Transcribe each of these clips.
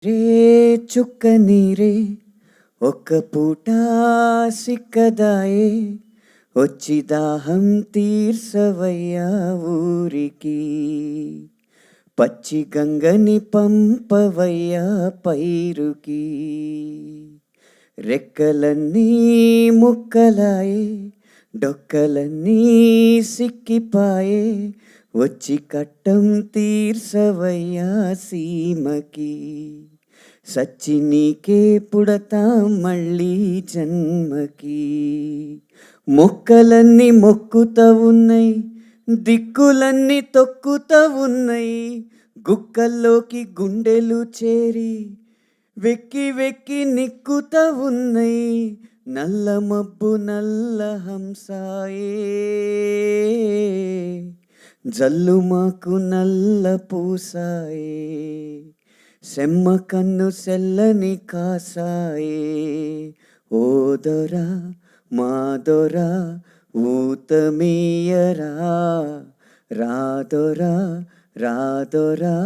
రే చుక్క నీరే ఒక్క పూట సిక్కదాయే వచ్చి దాహం తీర్సవయ్యా ఊరికి పచ్చి గంగని పంపవయ్యా పైరుకి రెక్కలన్నీ ముక్కలాయే డొక్కలన్నీ సిక్కిపాయే వచ్చి కట్టం తీర్సవయ్యా సీమకి సచ్చి నీకే పుడతా మళ్ళీ జన్మకి మొక్కలన్నీ మొక్కుతా ఉన్నాయి దిక్కులన్నీ తొక్కుతా ఉన్నాయి గుక్కల్లోకి గుండెలు చేరి వెక్కి వెక్కి నిక్కుతా ఉన్నాయి నల్ల మబ్బు నల్ల హంసాయే జల్లు మాకు నల్ల పూసాయే సెమ్మ కన్ను సెల్లని కాసాయే ఓదొరా మాదొరా ఊతమీయరా రాదొరా రాదొరా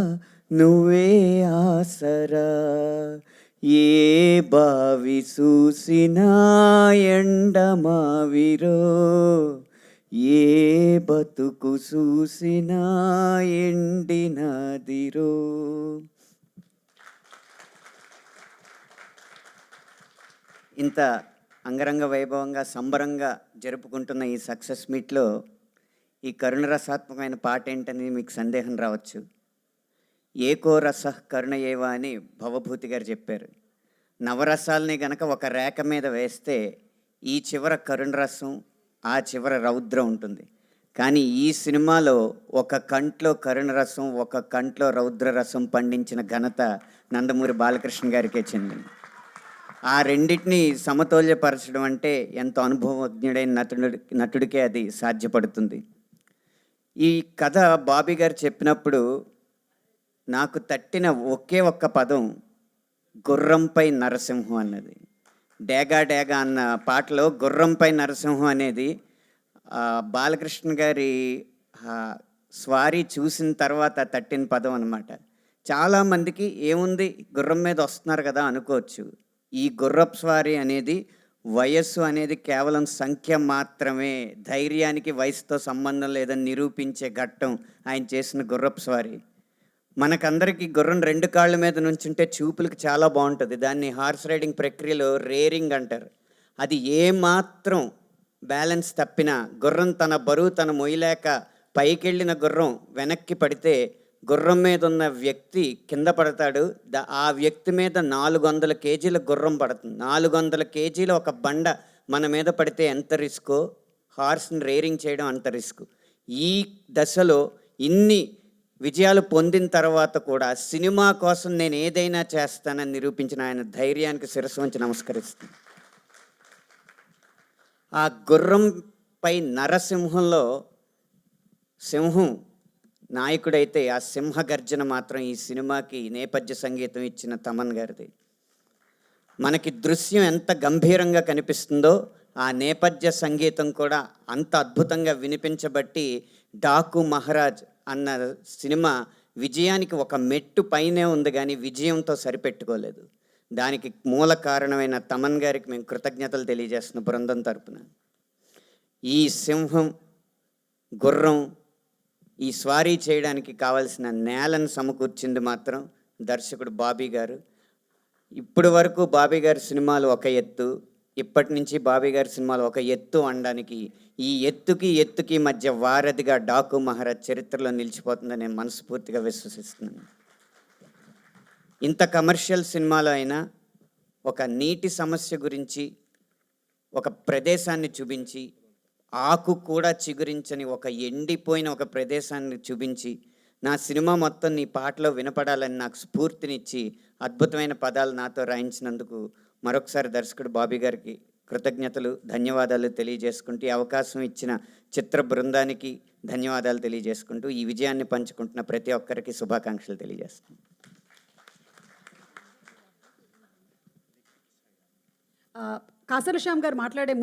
నువ్వే ఆసరా ఏ బావి చూసినా ఎండమావిరో ఏ బతుకు చూసినా ఎండినదిరో. ఇంత అంగరంగ వైభవంగా సంబరంగా జరుపుకుంటున్న ఈ సక్సెస్ మీట్లో ఈ కరుణరసాత్మకమైన పాట ఏంటని మీకు సందేహం రావచ్చు. ఏకో రస కరుణ ఏవా అని భవభూతి గారు చెప్పారు. నవరసాలని గనక ఒక రేఖ మీద వేస్తే ఈ చివర కరుణరసం ఆ చివర రౌద్రం ఉంటుంది. కానీ ఈ సినిమాలో ఒక కంట్లో కరుణరసం ఒక కంట్లో రౌద్రరసం పండించిన ఘనత నందమూరి బాలకృష్ణ గారికే చెందింది. ఆ రెండింటిని సమతౌల్యపరచడం అంటే ఎంతో అనుభవజ్ఞుడైన నటుడికే అది సాధ్యపడుతుంది. ఈ కథ బాబీ గారు చెప్పినప్పుడు నాకు తట్టిన ఒకే ఒక్క పదం గుర్రంపై నరసింహం అన్నది. డేగా డేగా అన్న పాటలో గుర్రంపై నరసింహం అనేది బాలకృష్ణ గారి స్వారీ చూసిన తర్వాత తట్టిన పదం అన్నమాట. చాలామందికి ఏముంది గుర్రం మీద వస్తున్నారు కదా అనుకోవచ్చు. ఈ గుర్రపు స్వారీ అనేది వయస్సు అనేది కేవలం సంఖ్య మాత్రమే. ధైర్యానికి వయసుతో సంబంధం లేదని నిరూపించే ఘట్టం ఆయన చేసిన గుర్రపు స్వారీ. మనకందరికీ గుర్రం రెండు కాళ్ళ మీద నుంచుంటే చూపులకు చాలా బాగుంటుంది. దాన్ని హార్స్ రైడింగ్ ప్రక్రియలో రేరింగ్ అంటారు. అది ఏమాత్రం బ్యాలెన్స్ తప్పినా గుర్రం తన బరువు తన మొయ్యలేక పైకెళ్ళిన గుర్రం వెనక్కి పడితే గుర్రం మీద ఉన్న వ్యక్తి కింద పడతాడు. ఆ వ్యక్తి మీద 400 కేజీల గుర్రం పడుతుంది. 400 కేజీల ఒక బండ మన మీద పడితే ఎంత రిస్కో హార్స్ని రేరింగ్ చేయడం అంత రిస్క్. ఈ దశలో ఇన్ని విజయాలు పొందిన తర్వాత కూడా సినిమా కోసం నేను ఏదైనా చేస్తానని నిరూపించిన ఆయన ధైర్యానికి శిరస్సు వంచి నమస్కరిస్తాను. ఆ గుర్రంపై నరసింహంలో సింహం నాయకుడైతే ఆ సింహ గర్జన మాత్రం ఈ సినిమాకి నేపథ్య సంగీతం ఇచ్చిన తమన్ గారిది. మనకి దృశ్యం ఎంత గంభీరంగా కనిపిస్తుందో ఆ నేపథ్య సంగీతం కూడా అంత అద్భుతంగా వినిపించబట్టి డాకు మహారాజ్ అన్న సినిమా విజయానికి ఒక మెట్టు పైనే ఉంది కానీ విజయంతో సరిపెట్టుకోలేదు. దానికి మూల కారణమైన తమన్ గారికి మేము కృతజ్ఞతలు తెలియజేస్తున్న బృందం తరపున. ఈ సింహం గుర్రం ఈ స్వారీ చేయడానికి కావలసిన నేలను సమకూర్చింది మాత్రం దర్శకుడు బాబీ గారు. ఇప్పటి వరకు బాబీ గారి సినిమాలు ఒక ఎత్తు, ఇప్పటి నుంచి బాబీ గారి సినిమాలు ఒక ఎత్తు అనడానికి ఈ ఎత్తుకి మధ్య వారధిగా డాకు మహారాజ్ చరిత్రలో నిలిచిపోతుందని నేను మనస్ఫూర్తిగా విశ్వసిస్తున్నాను. ఇంత కమర్షియల్ సినిమాలో అయినా ఒక నీటి సమస్య గురించి ఒక ప్రదేశాన్ని చూపించి ఆకు కూడా చిగురించని ఒక ఎండిపోయిన ఒక ప్రదేశాన్ని చూపించి నా సినిమా మొత్తం నీ పాటలో వినపడాలని నాకు స్ఫూర్తినిచ్చి అద్భుతమైన పదాలు నాతో రాయించినందుకు మరొకసారి దర్శకుడు బాబీ గారికి కృతజ్ఞతలు ధన్యవాదాలు తెలియజేసుకుంటూ ఈ అవకాశం ఇచ్చిన చిత్ర బృందానికి ధన్యవాదాలు తెలియజేసుకుంటూ ఈ విజయాన్ని పంచుకుంటున్న ప్రతి ఒక్కరికి శుభాకాంక్షలు తెలియజేస్తాను. కాసర శ్యామ్ గారు మాట్లాడే